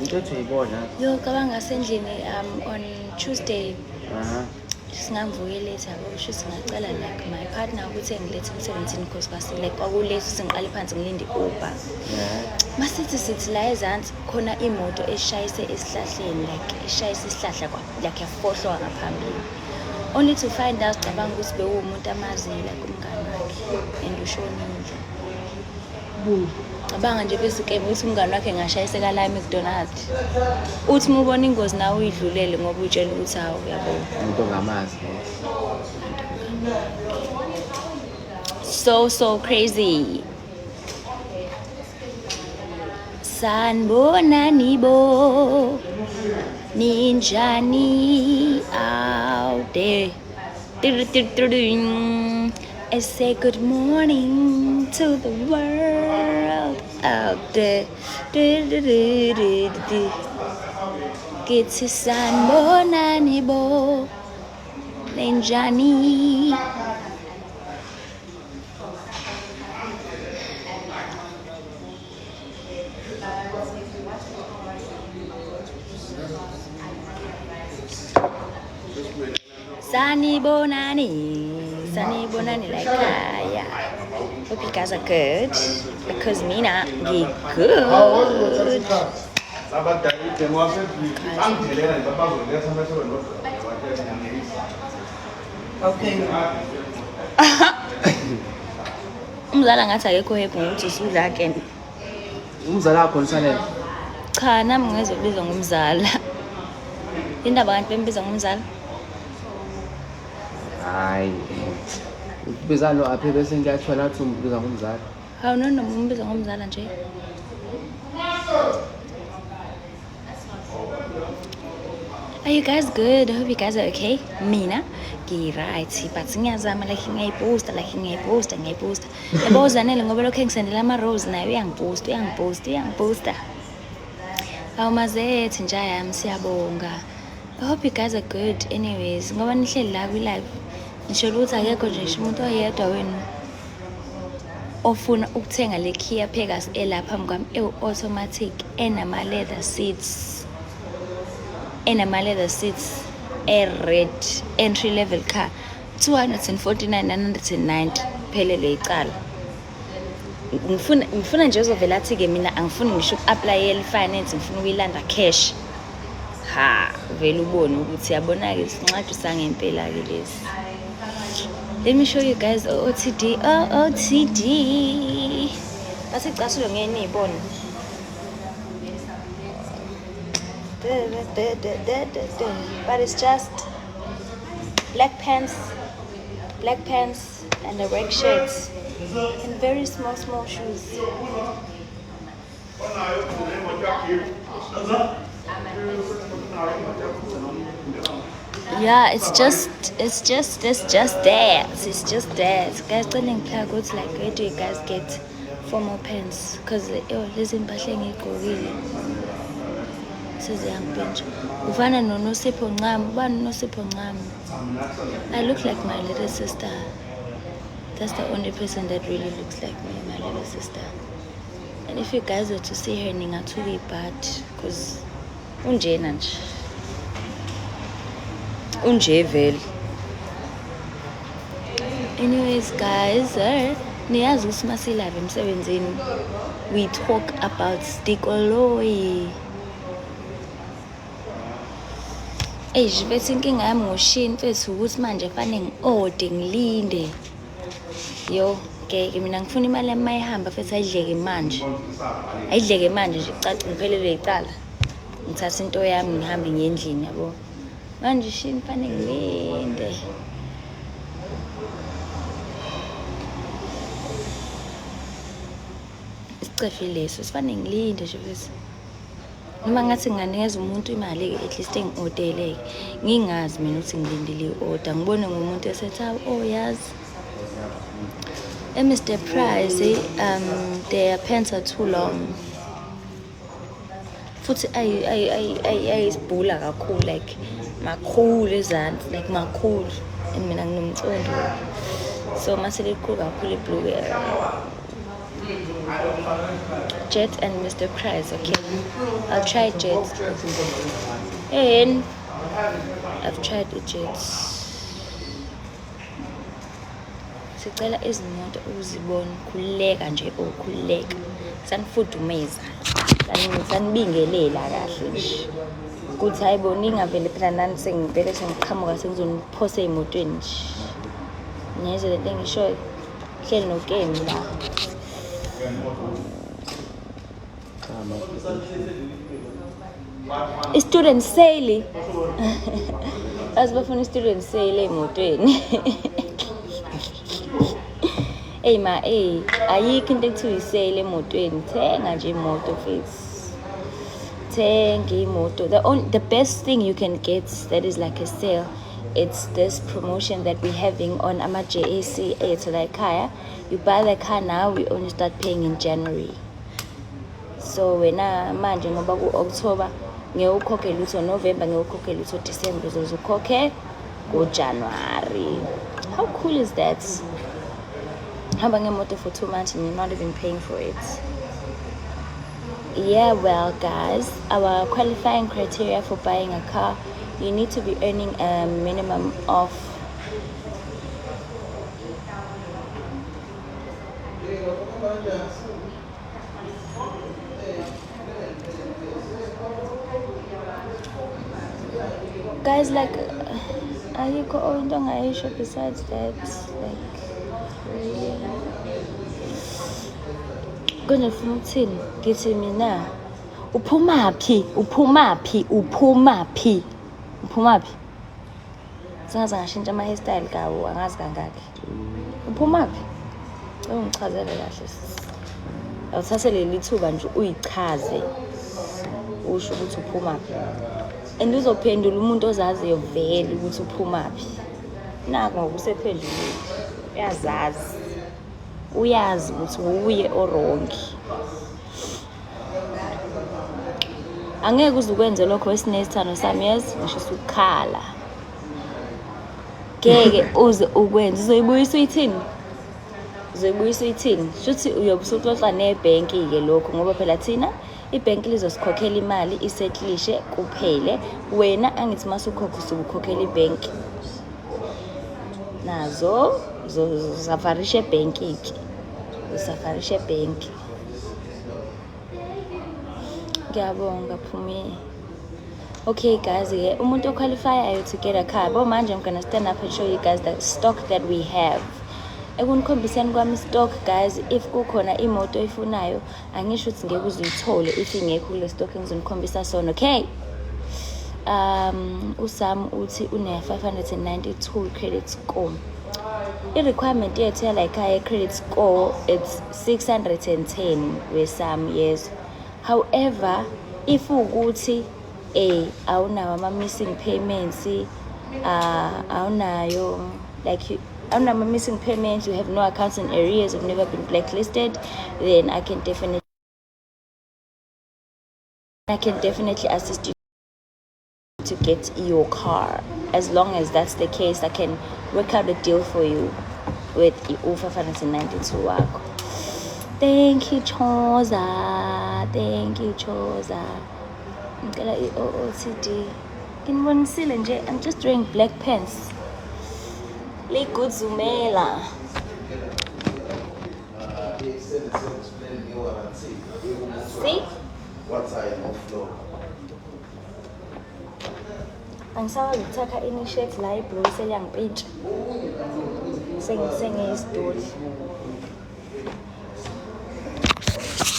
into ethuyibona yo cabanga sendlini on Tuesday singavuke late yabo kusho singacela like my partner ukuthi engilethe emsebenzini because kwasile kwakulethe singiqale phansi ngilinde Uber masithi la ezansi khona imoto eshayise esihlahleni like eshayise isihlahla like yafohlwa ngaphambili only to find out cabanga ukuthi bewumuntu amazila kumngane wakhe and ushonile cabanga nje bese ke ukuthi umngane wakhe ngashayiseka la eMcDonald's uthi mubona ingozi nawe uyidlulele ngoba utshela ukuthi hawo uyabona umuntu ngamazi so crazy sanibona nibo ninjani out there I say good morning to the world out there. Kithi sanibona nibo ninjani. Sanibonani like yeah. Hope you guys are good because mina be good. Okay. Umzala ngathi akekho happy ngokuthi usudla again. Umzala wakho nisanele? Cha nami ngizobizwa ngumzala. Indaba kanti bembiza ngumzala? Hayi. Ukubiza lo apha bese ngiyathola ukuthi umbiza ngumzala. Hawu noma umbiza ngumzala nje. Are you guys good? I hope you guys are okay. Mina right, but ngiyazama like ngiyayiboosta ngiyayiboosta. Yabo Zanele ngoba lokho engisendela ama rose nayo uyangiboosta. Hawu mazethi nje yami siyabonga. I hope you guys are good anyways. Ngoba nihleli la kwi live. Nisho ukuthi akekho nje umuntu oyedwa wenu ofuna ukuthenga le Kia Pegasus elapha mkwami automatic enama leather seats. Red entry level car 249,990 phelele icala. Ngifuna nje uzovela athi ke mina angifuni ngisho uku-apply finance ngifuna ukuyilanda cash. Ha vele ubone ukuthi yabona ke sincadi sangempela ke lesi. Let me show you guys OOTD. Base icasulo ngene niyibona. But it's just black pants and a red shirt and very small shoes. Yeah, it's just there. Guys, telling good like where do you guys get formal pants? Because listen, Ufana noNosipho Ncam, ubani uNosipho Ncam? I look like my little sister. That's the only person that really looks like me, my little sister. And if you guys were to see her, ningathuki bad, because unjena nje. Unje vele. Anyways, guys, niyazi ukuthi masilive emsebenzini, we talk about Stikoloi. Bethi inkinga yami ngoshini mfethu ukuthi manje fanele ngi-ode ngilinde. Yo, ke mina ngifuna imali yami mayihamba mfethu ayidleke manje. Ayidleke manje nje caca ngiphelelwe icala. Ngithatha into yami ngihambe ngendlini yabo. Manje shini fanele ngilinde. Isicefile leso sifanele ngilinde nje mfethu. Noma ngathi nginganikeza umuntu imali at least engi-ordereke ngingazi mina ukuthi ngilindile i-order ngibone ngumuntu esethi yazi Mr. Price their pants are too long futhi ayisibhula kakhulu like makhulu ezansi like makhulu and mina nginomcondo so mase likhulu kakhulu ibhluke Jet and Mr. Price, okay. I'll try Jet. And I've tried the Jets. Sicela izimoto uzibone khuleka nje okhuleka. Sanifudumeza. Sanibingelela kahle nje. Kuthi hayibo ningavele phela nani sengivele sengiqhamuka sengizoniphose emotweni nje. Neze lento engishoyo. Hleli nokemi la. I-student sale. Asibafuna i-student sale emotweni. Hey ma, ayikho into ekuthiwa isale emotweni. Thenga nje imoto mfethu. Thenga imoto. The best thing you can get that is like a sale, it's this promotion that we're having on ama-JAC ethu la ekhaya. You buy the car now, we only start paying in January. So wena manje ngoba ku-October ngeke ukhokhe lutho, November ngeke ukhokhe lutho, December uzokhokhe ngo-January. How cool is that? Hamba ngemoto for 2 months and you're not even paying for it. Yeah, well guys, our qualifying criteria for buying a car, you need to be earning a minimum of guys, like ayikho into ongayisho besides that, like really. Konifuna ukuthini? Ngithi mina uphumaphi? Sengaze ngashintsha ama-hairstyle kawo, angazi kangaki. Uphumaphi? Ungichazele kahle. Awuthathe leli thuba nje uyichaze. Usho ukuthi uphumaphi. And uzophendula umuntu ozaziyo vele ukuthi uphumaphi. Nako ngokusephendulile. Uyazazi. Uyazi ukuthi uye orongi. Angeke uzukwenze lokho esinesithando sami, yes, ngisho ukukhala. Ngeke uze ukwenze, uzoyibuyisa uyithini? Shuthi uyobe usuxoxa nebhenki ke lokho ngoba phela thina ibhenki lizosikhokhela imali isetlishe kuphele. Wena angithi masukhokha usukukhokhela ibhenki. Nazo zafarishe ibhenki ke. Usafarishe ibhenki. Ngiyabonga Phumi. Okay guys, umuntu oqualifyayo to get a car. Bo manje I'm gonna stand up and show you guys the stock that we have. Ekunikhombiseni kwami stock guys, if kukhona imoto oyifunayo, angisho ukuthi ngeke uzuyithole if ingekho kule stock engizonikhombisa sona, okay? Usam uthi une 592 credit score. I-requirement yethu yala ekhaya credit score, it's 610 wesam, yes. However, if ukuthi awunawo ama-missing payments, awunayo like awunawo missing payments, you have no accounts in arrears, you've never been blacklisted, then I can definitely assist you to get your car. As long as that's the case, I can work out a deal for you with u-592 wakho. Thank you Choza. Ngicela i-OOTD. Nginibonisile nje, I'm just wearing black pants. Liguzumela. See? What side of floor? Angisakwazi ukuthatha ini shirt la iblue seliyangipintsha. Sengiyisidoli.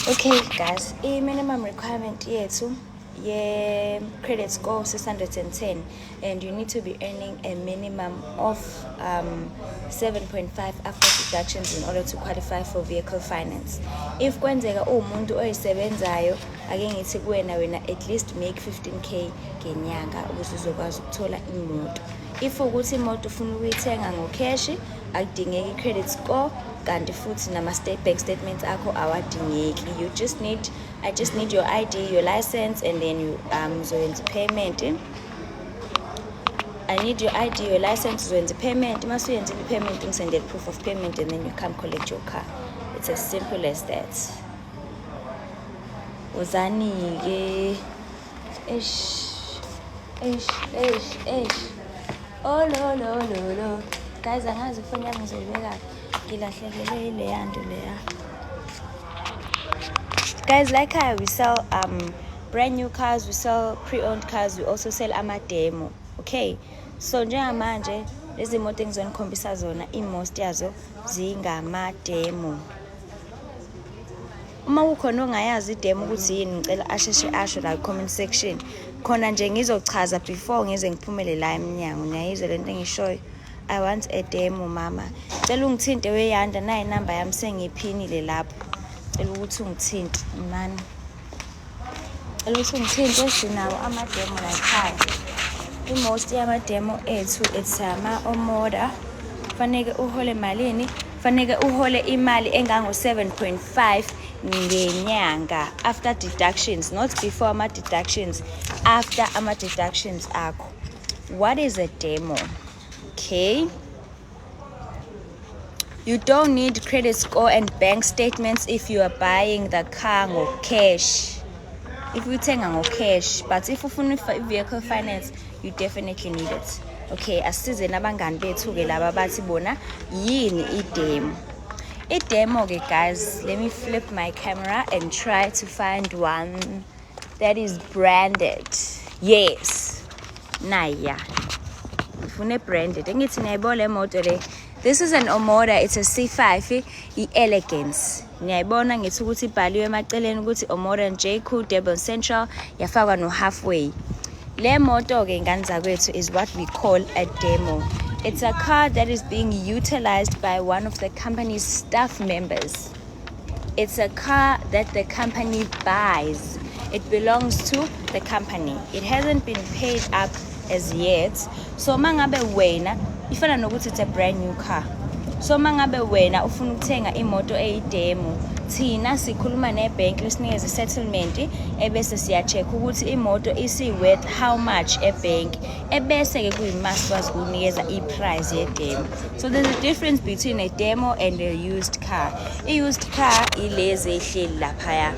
Okay guys, minimum requirement yethu credit score 610, and you need to be earning a minimum of 7.5 after deductions in order to qualify for vehicle finance. If kwenzeka umuntu oyisebenzayo, ake ngithi kuwena at least make 15k ngenyanga ukuze uzokwazi ukuthola imoto. If ukuthi imoto ufuna ukuyithenga ngocash, akudingeki i-credit score, kanti futhi bank statements akho awadingeki. I just need your ID, your license, and then you uzoyenza payment. I need your ID, your license, uzoyenza payment. Mase uyenza payment, send proof of payment, and then you come collect your car. It's as simple as that. Uzani-ke. Oh lo. Guys, angazi ifoni yami ngizoyibeka ngilahlekelwe ileya nto leya. Guys, like how we sell brand new cars, we sell pre-owned cars, we also sell ama-demo. Okay, so njengamanje lezi moto engizonikombisa zona i-most yazo zingama-demo. Uma kukhona ongayazi i-demo ukuthi yini, ngicela asheshe asho la comment section. Khona nje ngizochaza before ngize ngiphumele la eminyango. Ngiyayizwa lento engishoyo. I want a demo mama. Cela ungithinte weYanda nayi inamba yami sengiphinile lapho. Cela ukuthi ungithinte man. Cela ukuthi ungithinte sinawo ama-demo la ekhaya. I-most yama-demo ethu it's ama-Omoda. Faneke uhole malini? Faneke uhole imali engango 7.5 ngenyanga after deductions, not before ama-deductions, after ama-deductions akho. What is a demo? Okay, you don't need credit score and bank statements if you are buying the car ngo cash. If you tenga ngo cash, but if ufuna vehicle finance, you definitely need it. Okay, asize nabangani bethu ke laba bathi bona yini i-demo. I-demo ke guys, let me flip my camera and try to find one that is branded. Yes, naya. Ufune branded. Engithi niyayibona le moto le. This is an Omoda, it's a C5 i-Elegance. Niyayibona ngithi ukuthi ibhaliwe emaceleni ukuthi Omoda J-Cool Durban Central yafakwa no halfway. Le moto ke ngani zakwethu is what we call a demo. It's a car that is being utilized by one of the company's staff members. It's a car that the company buys. It belongs to the company. It hasn't been paid up as yet. So mangabe wena ifana nokuthi it's a brand new car. So mangabe wena ufuna ukuthenga imoto eyidemo, thina sikhuluma nebank lesinikeze settlement ebese siya-check ukuthi imoto isi worth how much ebank ebese ke kuyimasi kwazi ukunikeza i-price yedemo. So there's a difference between a demo and a used car. I-used car ilezi ehleli laphaya.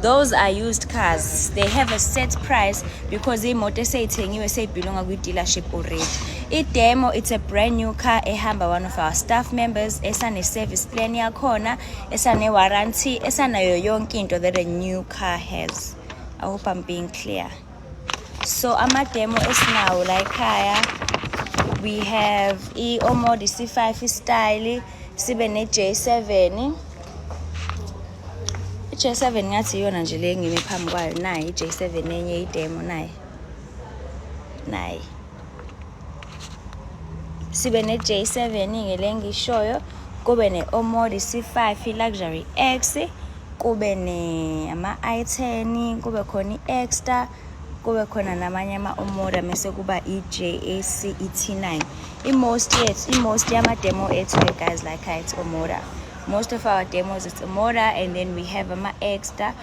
Those are used cars. They have a set price because imoto eseyithengiwe seyibelonga kwi-dealership already. I-demo, it's a brand new car ehamba one of our staff members, esane service plan yakhona, esane warranty, esanayo yonke into that a new car has. I hope I'm being clear. So ama-demo esinawo la ekhaya, we have i-Omoda C5 style, sibe ne-J7. I-J7 ngathi yona nje le ngime phambi kwayo nayi i-J7 enye i-demo nayi. Sibe ne-J7 ngele ngishoyo, kube ne-Omoda C5 Luxury X, kube ne ama-i10, kube khona i-Extra, kube khona namanye ama-Omoda mase kuba i-JAC T9. I-most yama-demo ethu guys like it's Omoda. Most of our demos it's Omoda, and then we have ama-Extra.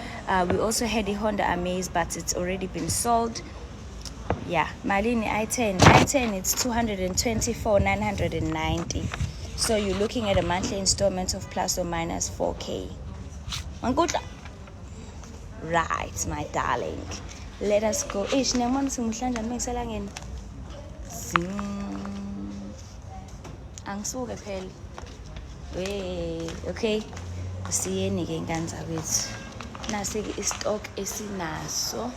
We also had the Honda Amaze, but it's already been sold. Yeah, malini i10 it's 224,990. So you're looking at a monthly installment of plus or minus 4K. Right, my darling. Let us go. Angisuke phela. Okay. Siyeni ke ngani zakwethu. Nasi i-stock esinaso.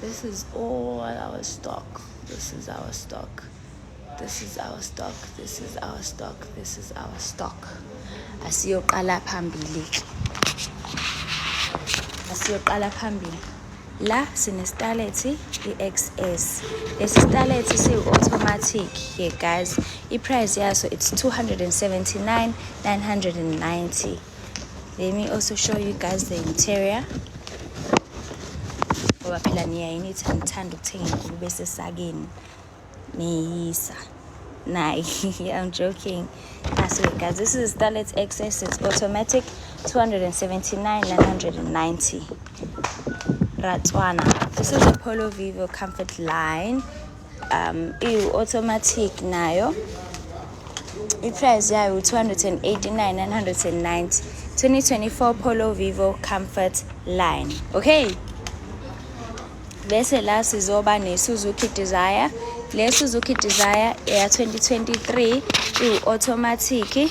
This is all our stock. This is our stock. This is our stock. This is our stock. This is our stock. Asiyoqala phambili. La sine-Starlet i-XS. Lesi Starlet siyi-automatic here guys. I-price yaso it's 279,990. Let me also show you guys the interior. Ngoba phela niyayinithi ngithanda ukuthenga inkulu bese sakeni niyisa. Nah, I'm joking. So guys, this is Starlet XS. It's automatic, 279,990. Ratswana. This is a Polo Vivo Comfort line. Automatic nayo. The price yayo 289,990. 2024 Polo Vivo Comfort line. Okay. Bese la sizoba ne-Suzuki Desire. Le Suzuki Desire ya 2023 i-automatic.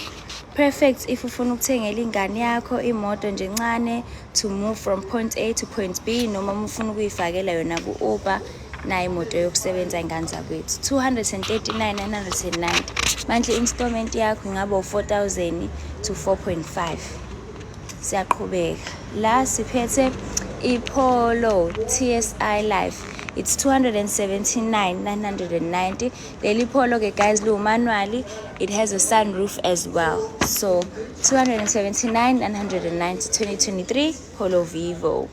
Perfect if ufuna ukuthengela ingane yakho imoto nje encane to move from point A to point B noma ufuna ukuyifakela yona ku-Uber na imoto yokusebenza ingane zakwethu. 239,990. Monthly installment yakho ngaba u-4,000 to 4.5. Siyaqhubeka. La siphethe iPolo TSI Life. It's 279,990. Leli Polo ke guys lo manually, it has a sunroof as well. So 279,990 2023 Polo Vivo.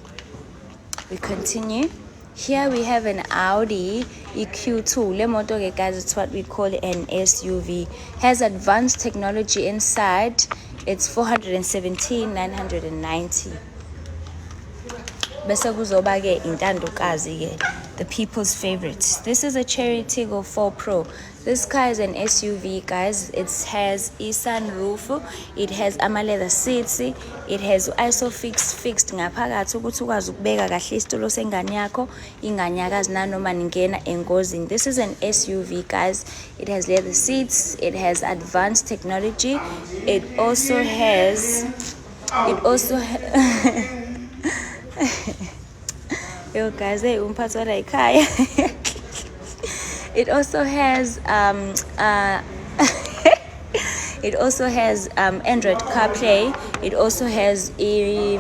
We continue. Here we have an Audi EQ2. Le moto ke guys, it's what we call an SUV. Has advanced technology inside. It's 417,990. Bese kuzoba ke intandokazi ke, the people's favorite. This is a Cherry Tiggo 4 Pro. This car is an SUV, guys. It has a sunroof, it has leather seats, it has ISOFIX fixed ngaphakathi ukuthi ukwazi ukubeka kahle isitulo sengane yakho inganyakazi nanoma ningena engozini. This is an SUV, guys. It has leather seats, it has advanced technology. It also has yo guys, hey umphathi wala ekhaya. It also has it also has Android CarPlay. It also has a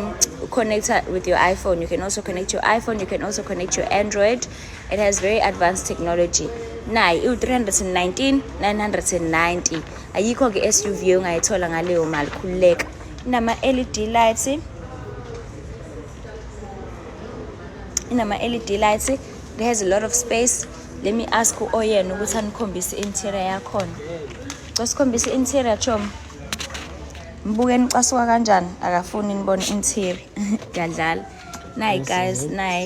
connector with your iPhone. You can also connect your iPhone. You can also connect your Android. It has very advanced technology. Now, 319,990. Ayikho ke SUV ongayithola ngaleyo mali khuleka. Inama LED lights. LED lights. It has a lot of space. Let me ask Oyen ukuthi anikhombise interior yakhona. Ngosikhombise interior chom. Mbuke nicasuka kanjani akafuni nibone interior. Gadlala. Now guys,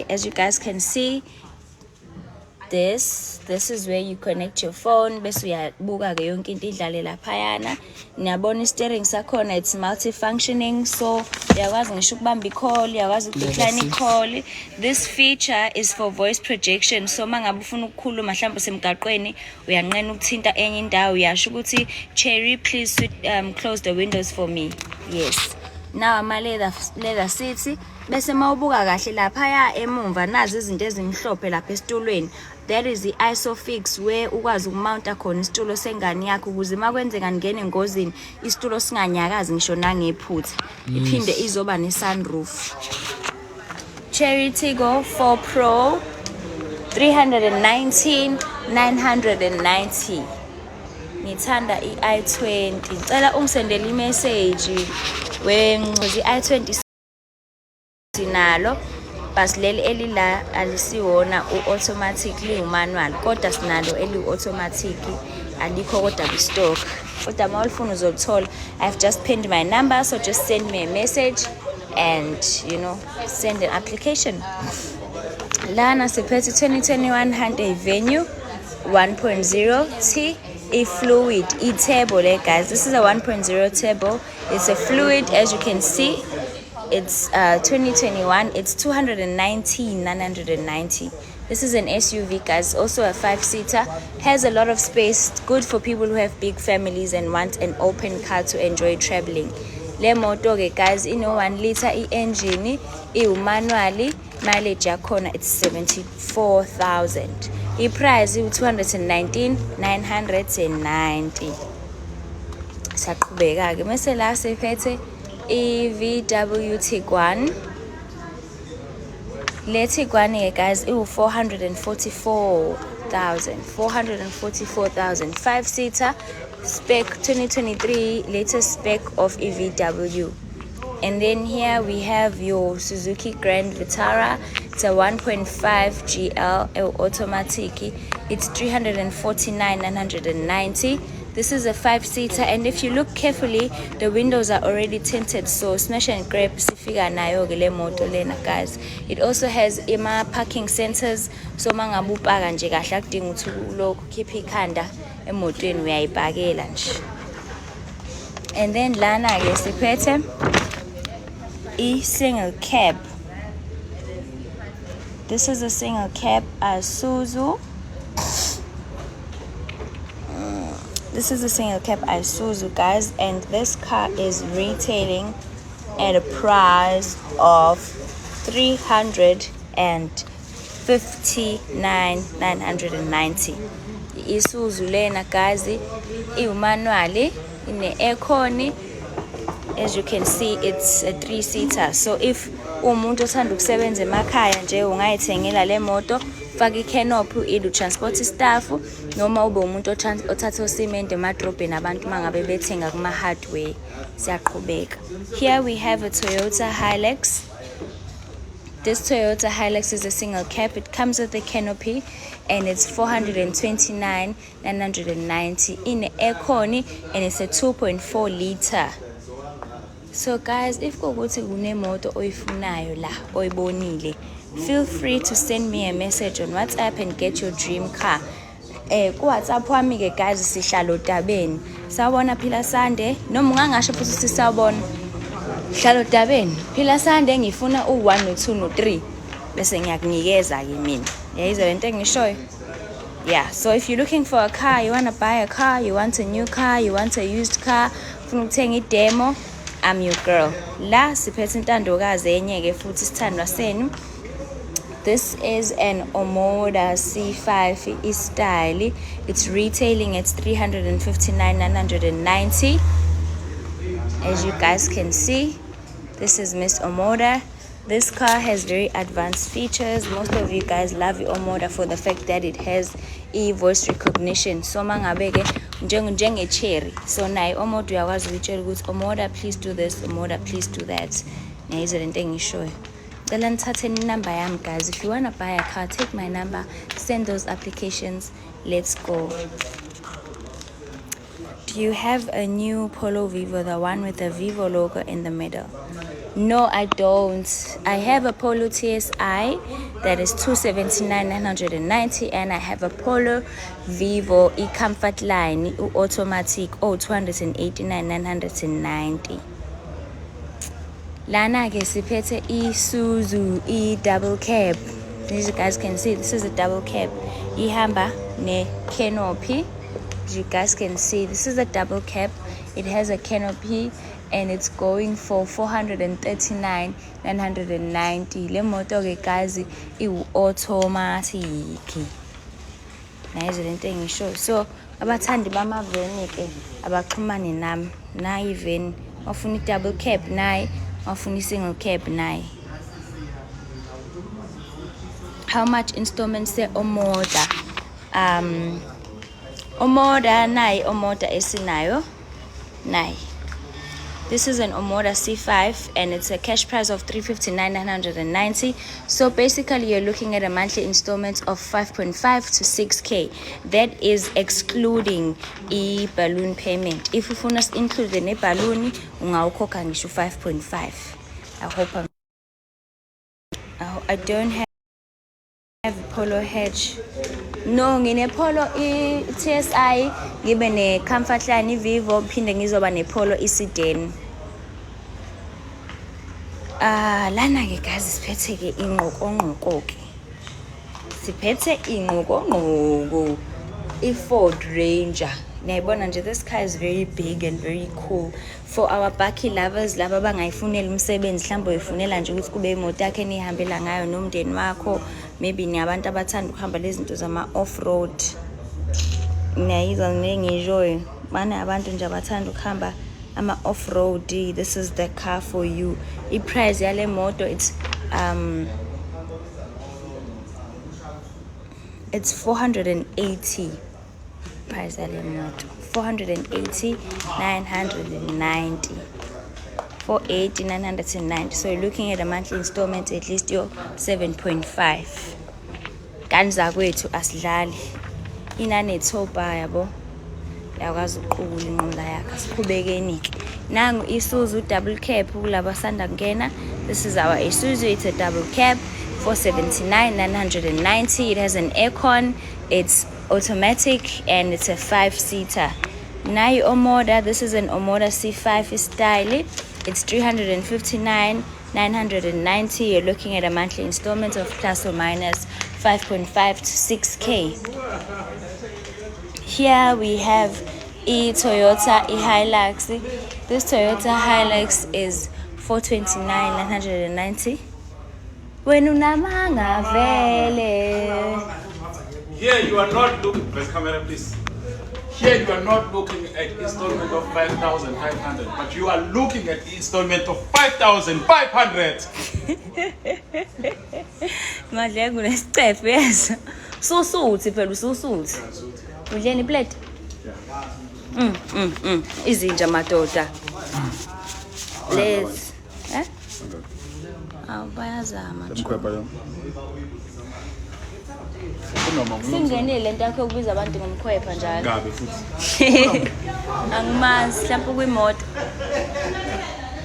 as you guys can see, this is where you connect your phone bese uyabuka ke yonke into idlale laphayana. Niyabona i-steering sakhona, it's multifunctioning, so uyakwazi ngisho ukubamba i-call, uyakwazi ukudecline i-call. This feature is for voice projection, so mangabe ufuna ukukhuluma mhlawumbe semgaqweni uyanqena ukuthinta enye indawo uyasho ukuthi Cherry, please close the windows for me. Yes. Now leather seats bese mawubuka kahle laphaya emumva nazi izinto ezimhlophe lapha esitulweni. That is the ISOFIX where ukwazi ukumounta khona isitulo sengane yakho ukuze makwenzeka ngene engozini isitulo singanyakazi ngisho nangephutha. Iphinde izoba ne-sunroof. Cherry Tiggo 4 Pro 319,990. Ngithanda i-i20. Ngicela ungisendele i-message wengozi i-i20 sinalo. Bas leli elila alisiwona u-automatic liwumanual kodwa sinalo eli-automatic alikho kodwa ku-stock. Kodwa mawulifuna uzolithola. I've just pinned my number, so just send me a message and send an application. Lana siphethe 2021 Hyundai Venue 1.0 T fluid turbo le guys. This is a 1.0 turbo. It's a fluid, as you can see. It's 2021. It's 219,990. This is an SUV, guys. Also a 5-seater. Has a lot of space. Good for people who have big families and want an open car to enjoy traveling. Le moto ke guys, 1 liter engine, manually. Mileage yakhona it's 74,000. Price is 219,990. Saqhubeka ke mase la siphethe VW Tiguan. Le Tiguan guys, 444,000. 5-seater spec 2023 latest spec of VW. And then here we have your Suzuki Grand Vitara. It's a 1.5 GL automatic. It's 349,990. This is a 5-seater, and if you look carefully, the windows are already tinted, so smash and grab sifika nayo le moto lena guys. It also has parking sensors, so mangabupaka nje kahle akudinga ukuthi ulokhu khipha ikhanda emotweni uyayipakela nje. And then lana ke siphethe single cab. This is a single cab Isuzu. This is a single cab Isuzu, guys, and this car is retailing at a price of 359,990. Isuzu lena, guys, manually in the aircon. As you can see, it's a 3-seater. So if umuntu othanda ukusebenza emakhaya nje ungayithengela le moto, faka icanopy transport staff, noma ube umuntu othatha osimende emadrobheni abantu mangabe bethenga kuma hardware. Siyaqhubeka. Here we have a Toyota Hilux. This Toyota Hilux is a single cab. It comes with a canopy and it's 429,990 in the aircon, and it's a 2.4 liter. So guys, if kukuthi kunemoto oyifunayo la oyibonile, feel free to send me a message on WhatsApp and get your dream car. Ku WhatsApp wami ke guys sihlala Odabeni. Sawubona Phila Sande, noma ungangasho futhi sisawubona. Hlala Odabeni. Phila Sande ngifuna u1 no2 no3 bese ngiyakunikeza ke mina. Yayizwa lento engishoyo? Yeah, so if you're looking for a car, you want to buy a car, you want a new car, you want a used car, ufuna ukuthenga idemo, I'm your girl. La siphethe intandokazi enye ke futhi sithandwa senu. This is an Omoda C5 e-style. It's retailing at 359,990. As you guys can see, this is Miss Omoda. This car has very advanced features. Most of you guys love Omoda for the fact that it has voice recognition. So mangabeke njenge cherry. So nayi Omoda uyakwazi ukutshela ukuthi Omoda please do this, Omoda please do that. Nayizwe lento engishoyo. Cela nithathe number yami guys. If you want to buy a car, take my number, send those applications. Let's go. Do you have a new Polo Vivo, the one with the Vivo logo in the middle? No, I don't. I have a Polo TSI that is 279,990, and I have a Polo Vivo e-Comfort line automatic 289,990. Lana ke siphethe Isuzu double cab. As you guys can see, this is a double cab. Ihamba ne canopy. As you guys can see, this is a double cab. It has a canopy and it's going for 439,990. Le moto ke guys automatic. Nayizo lento engisho. So abathandi bama van ke abaxhumane nami. Nayi van ofuna double cab nayi, ofuna single cab nayi. How much installments se Omoda? Omoda nayi, Omoda esinayo nayi. This is an Omoda C5 and it's a cash price of 359,990. So basically you're looking at a monthly installment of 5.5 to 6k. That is excluding balloon payment. If you want to include the balloon, ungawukhokha ngisho 5.5. I don't have a Polo Hedge. No, ngine Polo TSI, ngibe ne Comfort line Vivo, phinde ngizoba ne Polo sedan. Lana ke guys siphethe ke inqoqonqoqo ke. Siphethe inqoqonqoqo Ford Ranger. Niyayibona nje, this car is very big and very cool. For our bakkie lovers, laba bangayifunela umsebenzi, mhlawumbe uyifunela nje ukuthi kube imoto yakhe enihambela ngayo nomndeni wakho, maybe ni abantu abathanda ukuhamba lezi zinto zama off-road. Niyayizwa nginenjoy. Bana abantu nje abathanda ukuhamba ama off-road, this is the car for you. I-price yale moto it's 480. Price yale moto 480,990. 480,990. So you're looking at a monthly installment at least your 7.5. Kanza kwethu asidlali. Inanethoba yabo. Yakwazi ukuqula inqola yakhe. Siqhubekeni ke. Nangu Isuzu double cab kulaba sanda kungena. This is our Isuzu. It's a double cab. 479,990. It has an aircon. It's automatic and it's a 5-seater. Nayi Omoda. This is an Omoda C5 style. It's 359,990. 990. You're looking at a monthly installment of plus or minus 5.5 to 6K. Here we have Toyota Hilux. This Toyota Hilux is 429,990. When unamanga vele. Here you are not looking. Press camera, please. Here you are not looking at installment of 5,500, but you are looking at installment of 5,500. Madle kunesicefe yeso. Susuthi phela ususuthi. Udleni plate? Izinja madoda. Let's. Bayazama. Singenile lento yakho ukubiza abantu ngomkhwepha njalo. Ngabe futhi. Angimazi mhlawumbe kwimoto.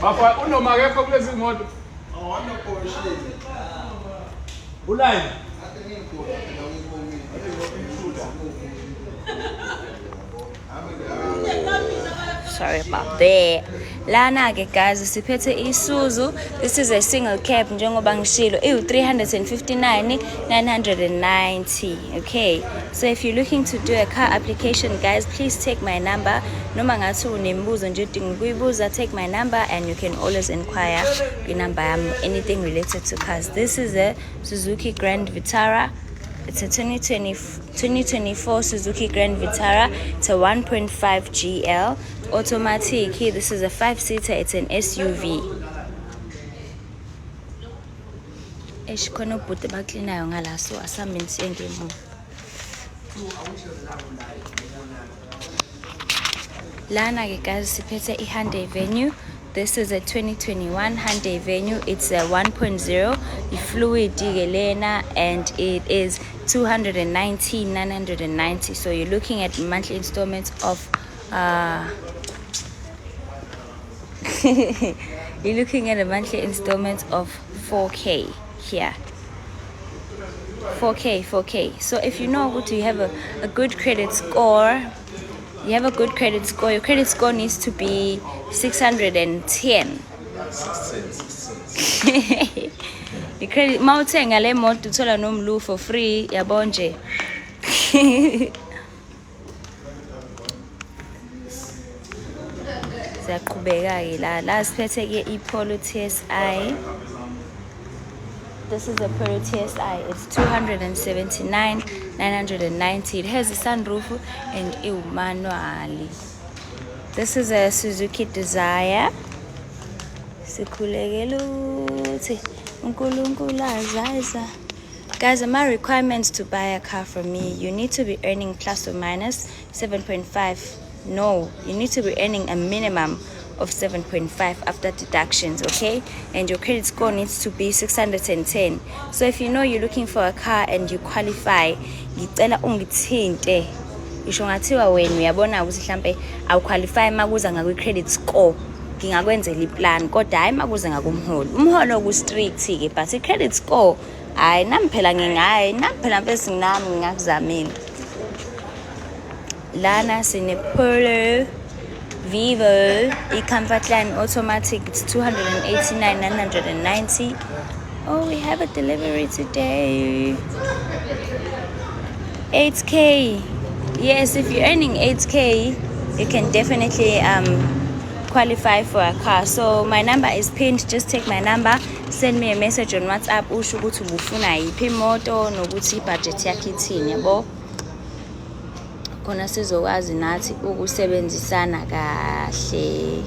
Baba unoma akekho kulezi moto. Uline. Sorry about that. Lana ke guys siphethe Isuzu. This is a single cab njengoba ngishilo i359,990. Okay, so if you're looking to do a car application guys, please take my number. Noma ngathi unembuzo nje udinga ukuyibuza, take my number and you can always inquire number anything related to cars. This is a Suzuki Grand Vitara. It's a 2024 Suzuki Grand Vitara. It's a 1.5 GL automatic. Here, this is a 5-seater. It's an SUV. Lana guys, siphethe Hyundai Venue. This is a 2021 Hyundai Venue. It's a 1.0 fluid digelena and it is 219,990. So you're looking at monthly installments of you're looking at a monthly installment of 4K here. 4K. So if you know what you have a good credit score, your credit score needs to be 610. The credit mawuthenga le moto uthola nomlu for free yabonje. Siyaqhubeka ke la siphethe ke iPolo TSI. This is a Polo TSI. It's 279,990. It has a sunroof and manually. This is a Suzuki Desire. Guys, my requirements to buy a car from me, you need to be earning plus or minus 7.5. No, you need to be earning a minimum of 7.5 after deductions, okay? And your credit score needs to be 610. So if you know you're looking for a car and you qualify, ngicela ungithinte. Isho ngathiwa wena uyabona ukuthi mhlambe awuqualify makuza ngakwi credit score. Ngingakwenzela iplan kodwa hayi makuze ngakumholo. Umholo ku strict ke but I credit score hayi nami phela ngingayi nami phela mfethu nginami ngingakuzamile. Lana sine Polo Vivo eComfortline automatic. It's 289,990. Oh, we have a delivery today. 8K. Yes, if you're earning 8K, you can definitely qualify for a car. So my number is pinned. Just take my number, send me a message on WhatsApp. Usho ukuthi ubufuna yiphi imoto nokuthi budget yakhe ithini yabo. Khona sizokwazi nathi ukusebenzisana kahle.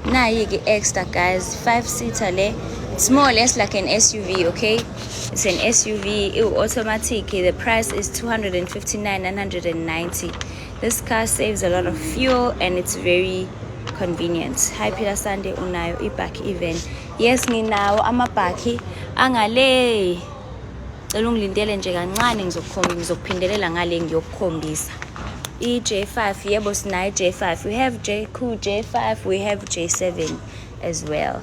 Nayi ke extra guys, 5-seater le. It's more or less like an SUV, okay? It's an SUV, automatic. The price is 259,990. This car saves a lot of fuel and it's very convenient. Hi Peter Sunday unayo ibaki even. Yes, nginawo amabhaki angale. Cela ungilindele nje kancane ngizokuphindelela ngale ngiyokukhombisa. J5 yebo sinayo J5. We have cool J5, we have J7 as well.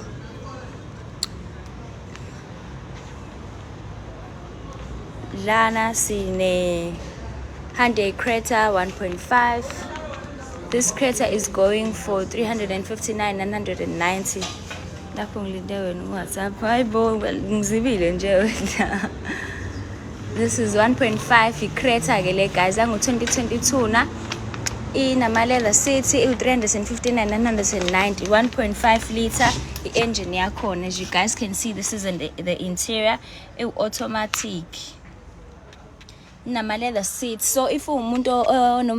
Lana sine Hyundai Creta 1.5. This Creta is going for 359,990. lapho ngilinde wena WhatsApp hayibo ngizibile nje wena. This is 1.5 i-Creta ke le guys yango 2022 na inama leather seats i-359,990 1.5 liter i-engine yakhona. As you guys can see, this is in the interior automatic inama leather seats. So if umuntu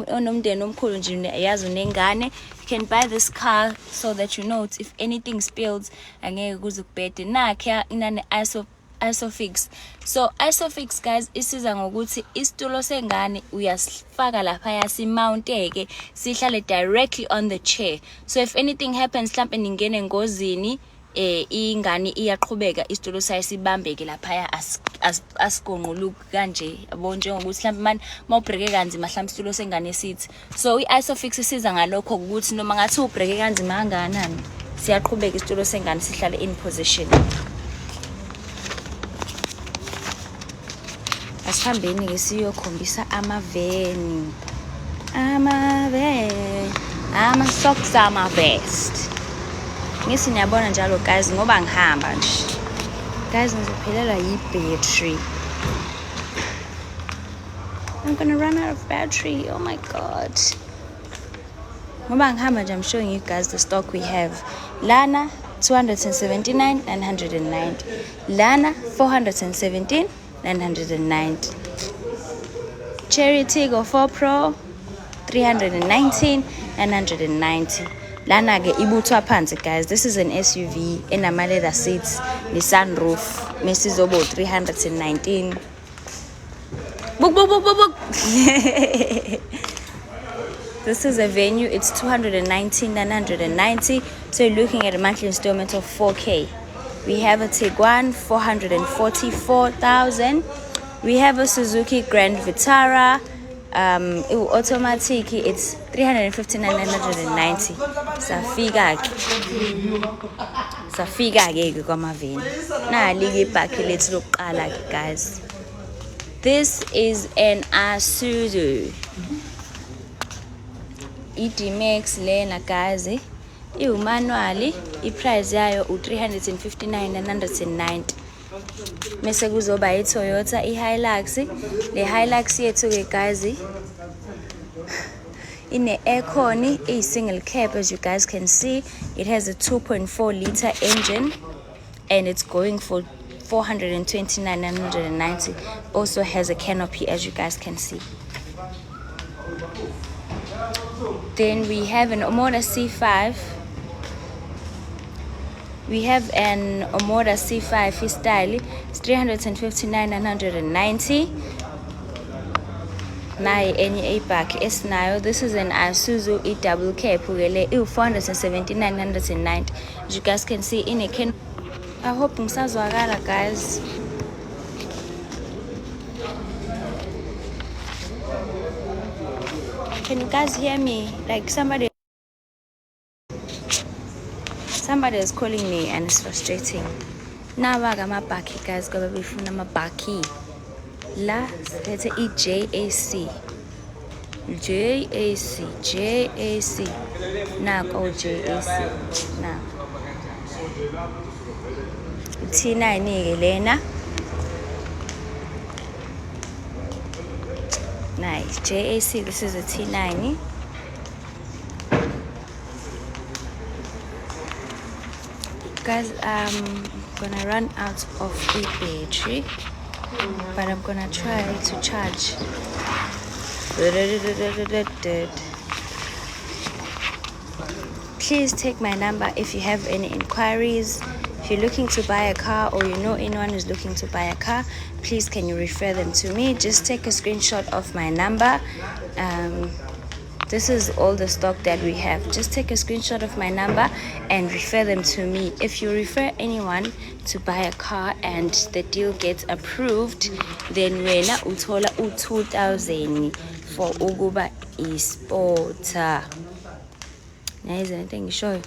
onomndeni omkhulu nje yazi unengane, you can buy this car so that you know if anything spills angeke kuze kubhede. Nakhe inane Isofix. So Isofix guys isiza ngokuthi isitulo sengane uyasifaka lapha yasimounteke sihlale directly on the chair. So if anything happens mhlambe ningene engozini ingane iyaqhubeka isitulo sayo sibambeke lapha asigonquluki kanje yabo njengokuthi mhlambe mawubhreke kanzima mhlambe isitulo sengane sithi. So iIsofix isiza ngalokho ukuthi noma ngathi ubhreke kanzima kangakanani siyaqhubeka isitulo sengane sihlale in position. Asihambeni ke siyokhombisa amaveni. Ama-socks ama-best. Ngisi niyabona njalo guys ngoba ngihamba nje. Guys ngizophelelwa yi-battery. I'm gonna run out of battery. Oh my god. Ngoba ngihamba nje, I'm showing you guys the stock we have. Lana 279,990. Lana 417,990. Cherry Tiggo 4 Pro 319,990. Lana ke ibuthwa phansi guys. This is an SUV enama leather seats ne sunroof. Mesizobo 319. Book. This is a Venue. It's 219,990. So you're looking at a monthly installment of 4K. We have a Tiguan 444,000. We have a Suzuki Grand Vitara automatic. It's 359,990. Safika ke kwamaveni. Na ligi bhakhi lethu lokuqala guys. This is an Isuzu D-Max lena guys. Manually price yayo u359,990. Mese kuzoba iToyota iHilux. Le Hilux yethu ke guys ine aircon, a single cab. As you guys can see, it has a 2.4 liter engine and it's going for 429,990. Also has a canopy, as you guys can see. Then we have an Omoda C5. We have an Omoda C5 style. It's 359,990. Naye enye ibhakhi esinayo. This is an Isuzu double cab ukele 479,990. As you guys can see in a can. I hope ngisazwakala guys. Can you guys hear me? Like somebody is calling me and it's frustrating. Nawa gamabhakhi guys ngoba befuna amabhakhi. La sethe JAC. Nako JAC. Na. T9 ke lena. Nice. JAC, this is a T9. Guys, I'm gonna run out of the battery, but I'm gonna try to charge. Please take my number if you have any inquiries. If you're looking to buy a car or you know anyone who's looking to buy a car, please can you refer them to me? Just take a screenshot of my number. This is all the stock that we have. Just take a screenshot of my number and refer them to me. If you refer anyone to buy a car and the deal gets approved, then wena uthola u2,000 for ukuba isporter. Now is anything you show?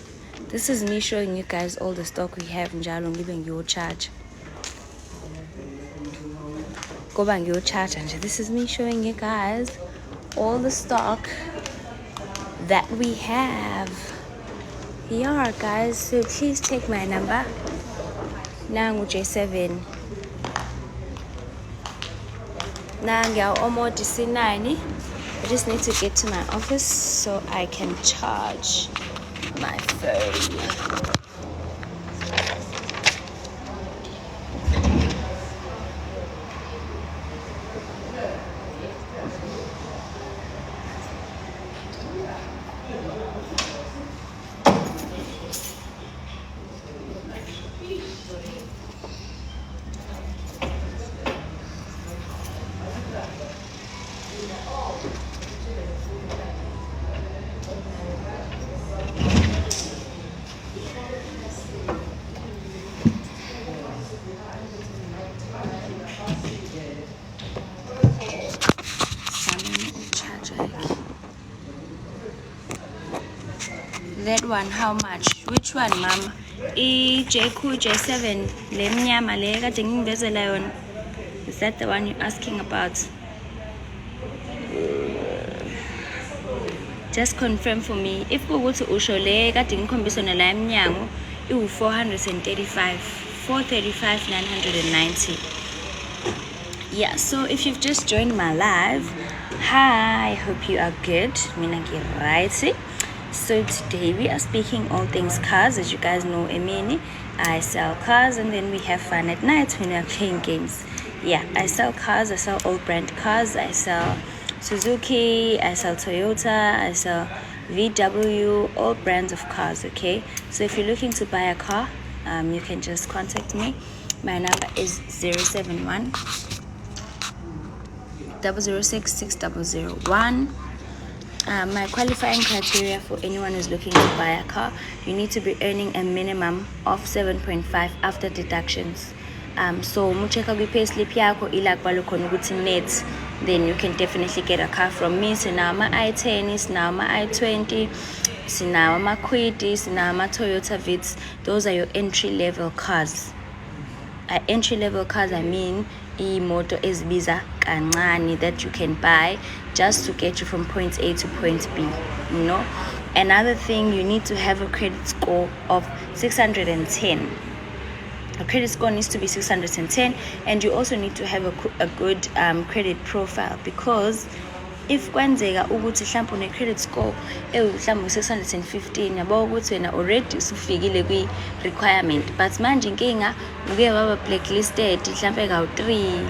This is me showing you guys all the stock we have njalo giving you a charge. Go bang your charge and this is me showing you guys all the stock that we have. Yeah, guys, so please take my number. Nangu J7. Nangu Omo DC9. I just need to get to my office so I can charge my phone. That one, how much? Which one, mama? J7, lemnyama le kade ngivezela yona. Is that the one you're asking about? Just confirm for me. If kukuthi usho le kade ngikhombisa yona la emnyango, iwu 435, 435,990. Yeah, so if you've just joined my live, hi, I hope you are good. Mina right. So today we are speaking all things cars. As you guys know, Emini, I sell cars and then we have fun at night when we are playing games. Yeah, I sell cars, I sell all brand cars, I sell Suzuki, I sell Toyota, I sell VW, all brands of cars, okay? So if you're looking to buy a car, you can just contact me. My number is 071 006 6001. My qualifying criteria for anyone who's looking to buy a car, you need to be earning a minimum of 7.5 after deductions. So mucheka payslip yako ila kwalo konuguti net, then you can definitely get a car from me. Sinawa ma i10, sinawa ma i20, sinawa ma Kwidi, sinawa ma Toyota Vitz. Those are your entry level cars. Entry level cars, I mean moto ezibiza kancane that you can buy just to get you from point A to point B, you know. Another thing, you need to have a credit score of 610. A credit score needs to be 610, and you also need to have a good credit profile, because if kwenzeka ukuthi mhlawumbe une credit score mhlawumbe 615, yabo ukuthi wena already usufikile kwi requirement, but manje inkinga uke waba blacklisted mhlawumbe ka3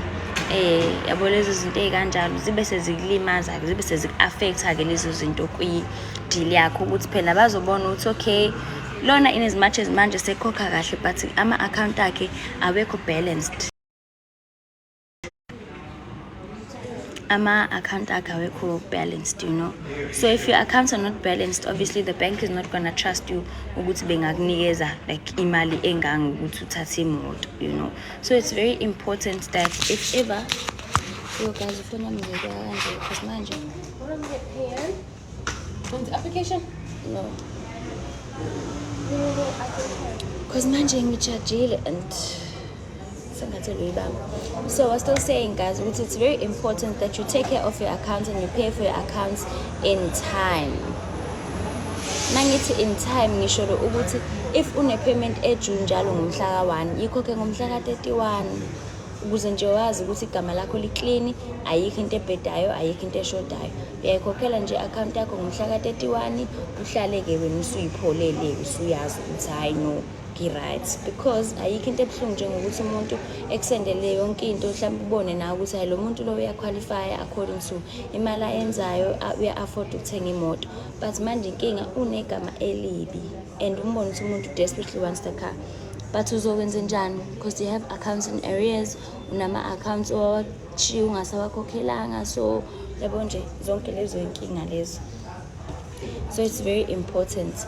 yabo lezo zinto ezikanjalo zibe sezikulimaza, zibe seziku-affecta ke lezo zinto kwi deal yakho, ukuthi phela bazobona ukuthi okay lona in as much as manje sekhokha kahle but ama account akhe awekho balanced. Ama account akaweko balanced, you know. So if your accounts are not balanced, obviously the bank is not gonna trust you ukuthi bengakunikeza like imali engang ukuthi uthathe imoto, you know. So it's very important that if ever you guys ufuna mzeke kanje because manje what am I paying? On the application? no I can pay. because manje ngichargile and so I was still saying, guys, it's very important that you take care of your accounts and you pay for your accounts in time. Nangithi in time ngisho ukuthi if une payment eJune njalo ngomhla ka1 yikhokhe ngomhla ka31 ukuze nje wazi ukuthi igama lakho liclean, ayikho into ebhedayo, ayikho into eshodayo. Uyayikhokhela nje account yakho ngomhla ka31 uhlale ke wena usuyipholele usuyazi ukuthi hayi no right, because ayikho into ebuhlungu njengokuthi umuntu ekusendele yonke into mhlawumbe ubone nawe ukuthi hayi lo muntu lo uyaqualify according to imali ayenzayo, uya afford ukuthenga imoto, but manje inkinga unegama elibi and umbone ukuthi umuntu desperately wants the car, but uzokwenza njani because you have accounts in arrears, unama accounts owachiya ungasawakhokhelanga, so yabo nje zonke lezo inkinga lezo. So it's very important.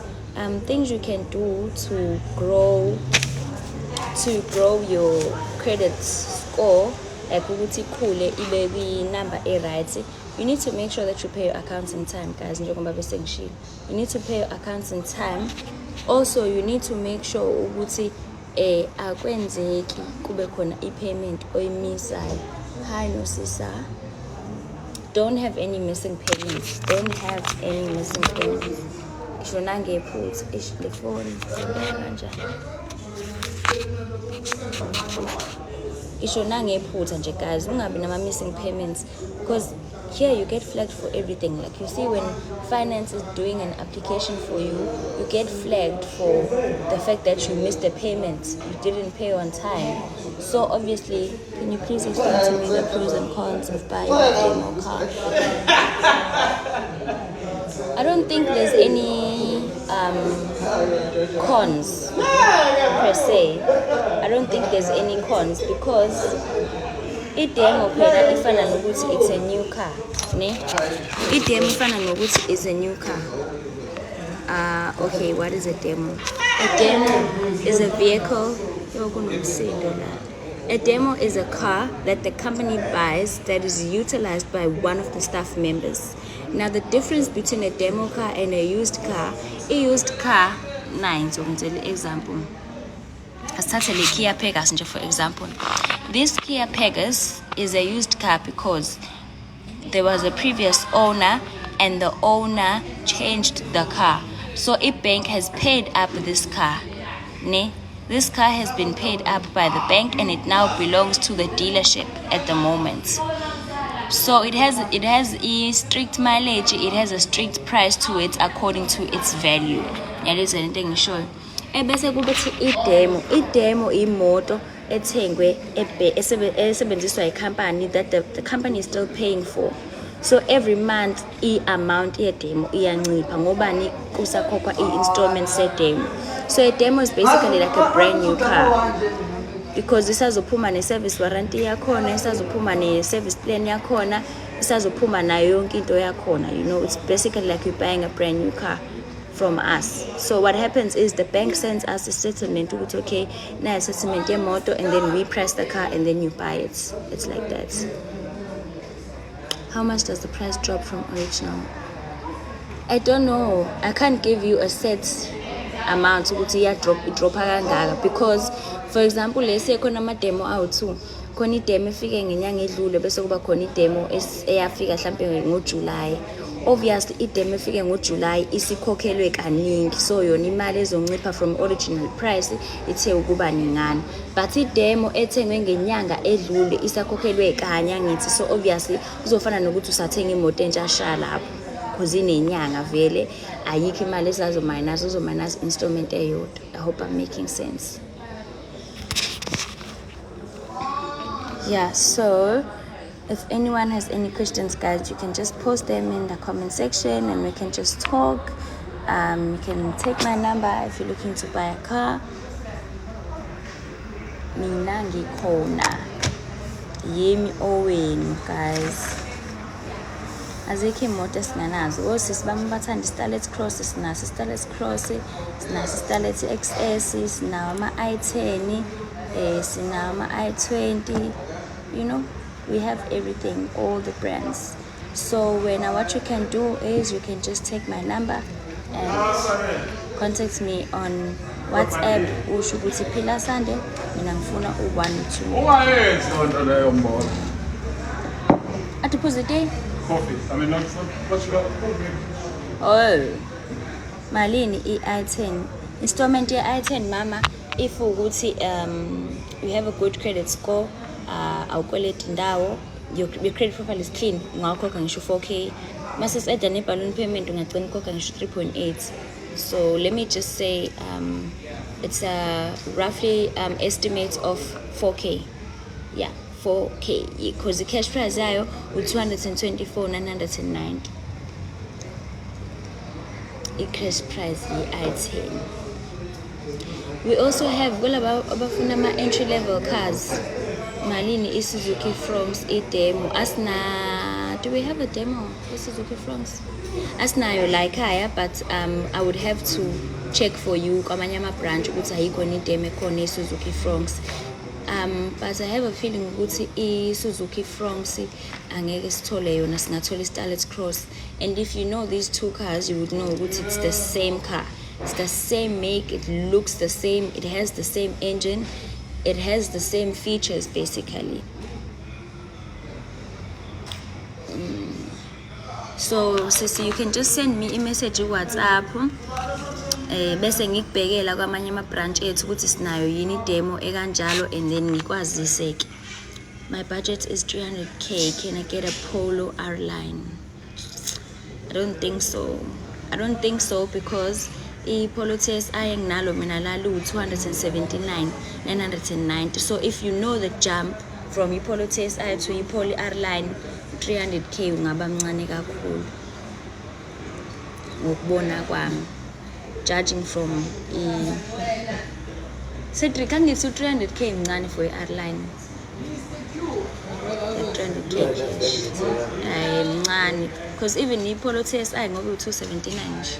Things you can do to grow your credit score, like ukuthi khule ibe kwi number right. You need to make sure that you pay your accounts in time, guys. Njengoba bese ngishilo, you need to pay your accounts in time. Also, you need to make sure ukuthi akwenzeki kube khona i-payment oyimisayo. Hi Nosisa. Don't have any missing payments. Don't have any missing payments. isho nangephutha le phone kanjani isho nangephutha nje guys, ungabi nama missing payments, because here you get flagged for everything. Like you see, when finance is doing an application for you, you get flagged for the fact that you missed the payment, you didn't pay on time. So obviously, can you please explain to me the pros and cons of buying a demo car? I don't think there's any cons per se. I don't think there's any cons because i-demo phela ifana nokuthi it's a new car, ne? I-demo ifana nokuthi is a new car. Okay, what is a demo? A demo is a vehicle. A demo is a car that the company buys that is utilized by one of the staff members. Now the difference between a demo car and a used car so example. Asithathe le Kia Pegasus nje for example. This Kia Pegasus is a used car because there was a previous owner and the owner changed the car. So a bank has paid up this car. Ne? This car has been paid up by the bank and it now belongs to the dealership at the moment. So it has a strict mileage, it has a strict price to it according to its value. That is anything sure. Ebese kubethi i-demo imoto ethengwe esebenziswa i-company that the company is still paying for. So every month i-amount ye-demo iyancipha ngobani kusakhokhwa i-installment se-demo. So a demo is basically like a brand new car because isazophuma ne-service warranty yakhona, isazophuma ne-service plan yakhona, isazophuma nayo yonke into yakhona. You know, it's basically like you're buying a brand new car from us. So what happens is the bank sends us a settlement, okay, now a settlement yemoto, and then we press the car and then you buy it. It's like that. How much does the price drop from original? I don't know. I can't give you a set amount drop because for example let's say khona ama demo awu2 khona i-demo efike ngenyanga edlule bese kuba khona i-demo eyafika mhlambe ngoJuly. Obviously i-demo efike ngoJuly isikhokhelwe kaningi, so yona imali ezoncipha from original price ithe ukuba ningana, but i-demo ethengwe ngenyanga edlule isakhokhelwe kanya ngithi. So obviously uzofana nokuthi usathenga imoto entsha lapho because inenyanga vele ayikho imali uzominus installment eyodwa. I hope I'm making sense. Yeah, so if anyone has any questions, guys, you can just post them in the comment section and we can just talk. You can take my number if you're looking to buy a car. Mina ngikhona yimi owenu, guys. Azikho imoto esinganazo. Osisi bami bathanda i-Starlet Cross, sinaso i-Starlet Cross, sinaso i-Starlet XS, sinawo ama-i10, sinawo ama-i20. You know, we have everything, all the brands. So what you can do is you can just take my number and contact me on WhatsApp. Usho ukuthi phila Sande, mina ngifuna u-1 2. At deposit day? Coffee. I mean, not what you got. Oh, malini i-i10 installment ye-i10 mama, if ukuthi you have a good credit score, awukweleti ndawo, your credit profile is clean, ungakhokha ngisho 4K. Mase si-add ne-balloon payment ungagcina ukhokha ngisho 3.8. So let me just say it's a roughly estimate of 4K. Yeah, 4K, because the cash price yayo u-224,990. I-cash price yi-i10. We also have abafuna ama-entry level cars. Malini i-Suzuki Fronx i-demo. Do we have a demo for Suzuki Fronx? Asinayo la ekhaya, but I would have to check for you kwamanye ama-branch ukuthi ayikhona i-demo ekhona i-Suzuki Fronx. But I have a feeling ukuthi i-Suzuki Fronx angeke sithole yona, singathola i-Starlet Cross. And if you know these two cars, you would know ukuthi it's the same car. It's the same make, it looks the same, it has the same engine, it has the same features basically. So sisi, you can just send me a message WhatsApp. Bese ngikubhekela kwamanye ama branch ethu ukuthi sinayo yini demo ekanjalo, and then ngikwazise ke. My budget is 300k. Can I get a Polo R line? I don't think so. I don't think so because Polo TSI enginalo mina lalu 279,990. So if you know the jump from Polo TSI to Polo R line, 300k ungaba mncane kakhulu. Ngokubona kwami, judging from Cedric, angithi 300k mncane for R line. 300k mncane because even Polo TSI ngoba 279 nje.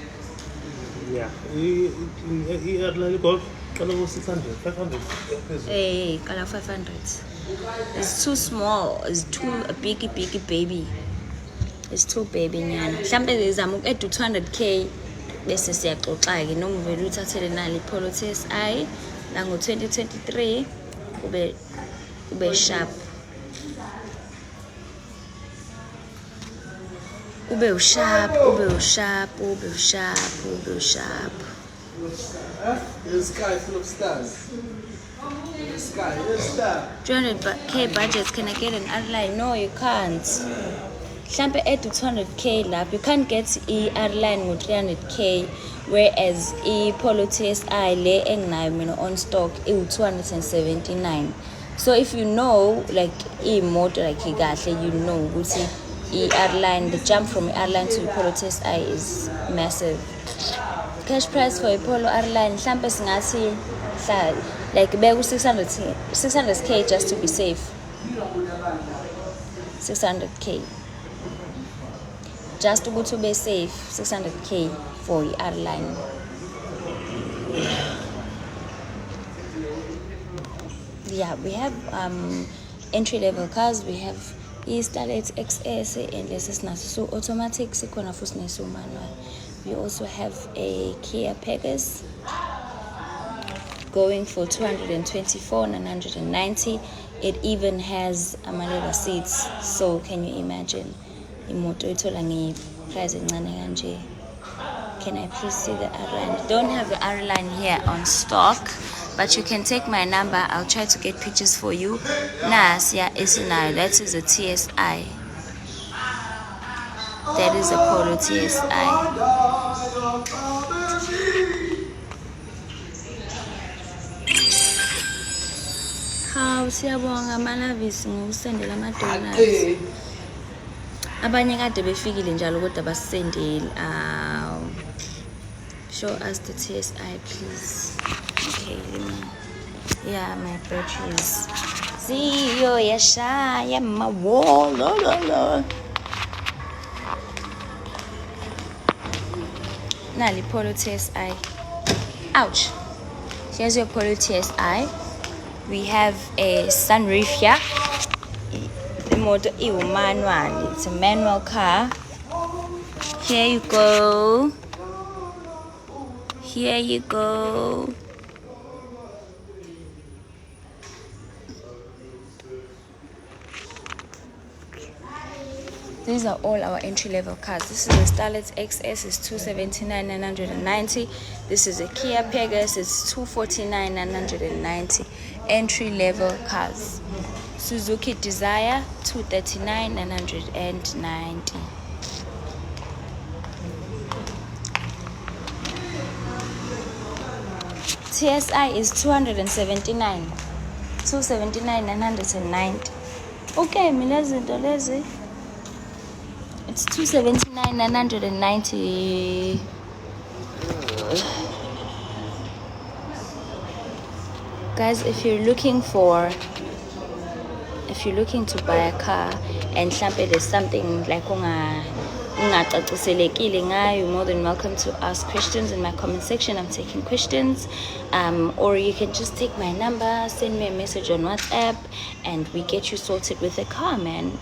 Yeah, i-airline golf kala 600, 500. Kala 500. It's too small. It's too a big baby. It's too baby nyana. Mhlambe ngizama uku-add 200k bese siyaxoxa ke noma uvela uthathele nali Polo TSI la ngo 2023 ube sharp. Ube sharp. The sky full of stars. The sky, the star. 200k budget, can I get an airline? No, you can't. Mhlampe add to 200k lapho. You can't get airline with 300k, whereas Polo TSI le enginayo mina on stock is 279. So if you know like motor like kahle, you know ukuthi airline, the jump from airline to Polo TSI is massive. Cash price for Polo airline mhlampe singathi like beku 600k just to be safe. 600k just to go to be safe. 600k for airline. Yeah, we have entry level cars. We have Starlet XS and lesi so automatic sikhona futhi neso manual. We also have a Kia Pegasus going for 224,990. It even has leather seats. So can you imagine? Imoto ithola ngeprice encane kanje. Can I please see the R-line? Don't have the R-line here on stock, but you can take my number. I'll try to get pictures for you. Nas, yeah, it's now. That is a TSI. That is a Polo TSI. How siyabonga malavis ngokusendela ama-donuts. Abanye kade befikile njalo kodwa basendele. Show us the TSI, please. Okay, yeah, my batteries. See yo yashaya my wall. Nali Polo TSI. Ouch. Here's your Polo TSI. We have a sunroof here. The motor is manual. It's a manual car. Here you go. Here you go. These are all our entry-level cars. This is a Starlet XS, it's 279,990. This is a Kia Pegasus, it's 249,990. Entry-level cars. Suzuki Desire, 239,990. TSI is 279. 279,990. Okay, milezi. It's 279,990. Guys, if you're looking to buy a car and there's something like you're more than welcome to ask questions in my comment section. I'm taking questions, or you can just take my number, send me a message on WhatsApp, and we get you sorted with a car, man.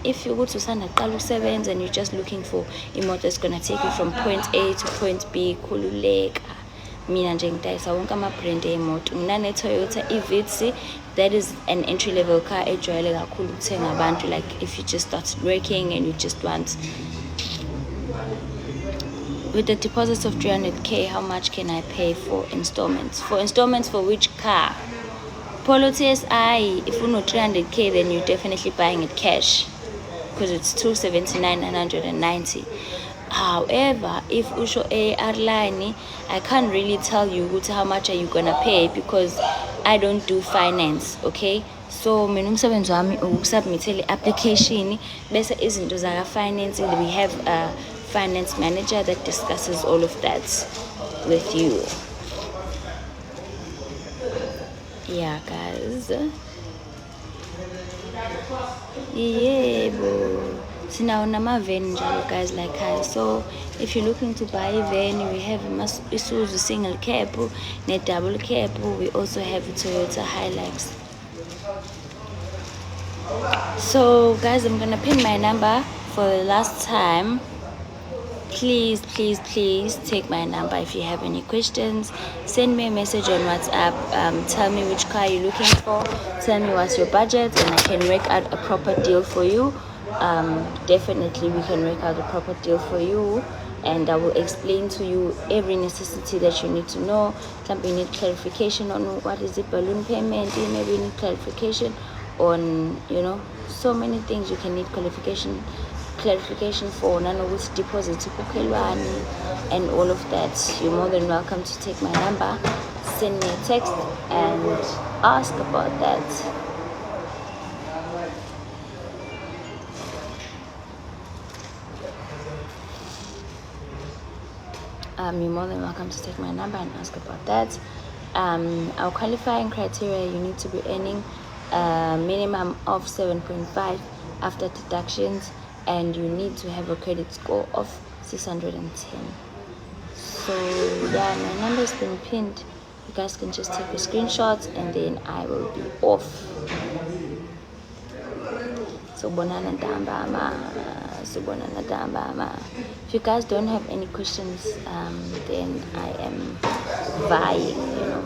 If you go to Sanda Kalu 7s and you're just looking for a motor that's gonna take you from point A to point B, Kululeka, mina nje ngidayisa wonke ama-brand emoto. Nginane Toyota iVitz, that is an entry-level car ejwayele kakhulu ukuthenga abantu, like if you just started working and you just want. With the deposits of 300k, how much can I pay for installments? For installments for which car? Polo TSI, if you know 300k, then you're definitely buying it cash because it's 279,990. However, if usho airline, I can't really tell you how much are you gonna pay because I don't do finance, okay? So mina umsebenzi wami ukusubmit le application bese izinto zaka financing, we have a finance manager that discusses all of that with you. Yeah, guys. Yebo. Sinawo nama-van njalo, guys, like her. So if you're looking to buy a van, we have Isuzu single cab, ne double cab. We also have a Toyota Hilux. So guys, I'm gonna pin my number for the last time. Please take my number. If you have any questions, send me a message on WhatsApp. Tell me which car you're looking for, tell me what's your budget, and I can work out a proper deal for you. Definitely we can work out a proper deal for you, and I will explain to you every necessity that you need to know. Maybe you need clarification on what is the balloon payment, maybe you need clarification on, you know, so many things you can need clarification for, nanokuthi deposit kukhokhelwani and all of that. You're more than welcome to take my number, send me a text and ask about that. You're more than welcome to take my number and ask about that. Our qualifying criteria, you need to be earning a minimum of 7.5 after deductions, and you need to have a credit score of 610. So yeah, my number has been pinned. You guys can just take a screenshot and then I will be off. So bonana damba. If you guys don't have any questions, then I am vying, you know.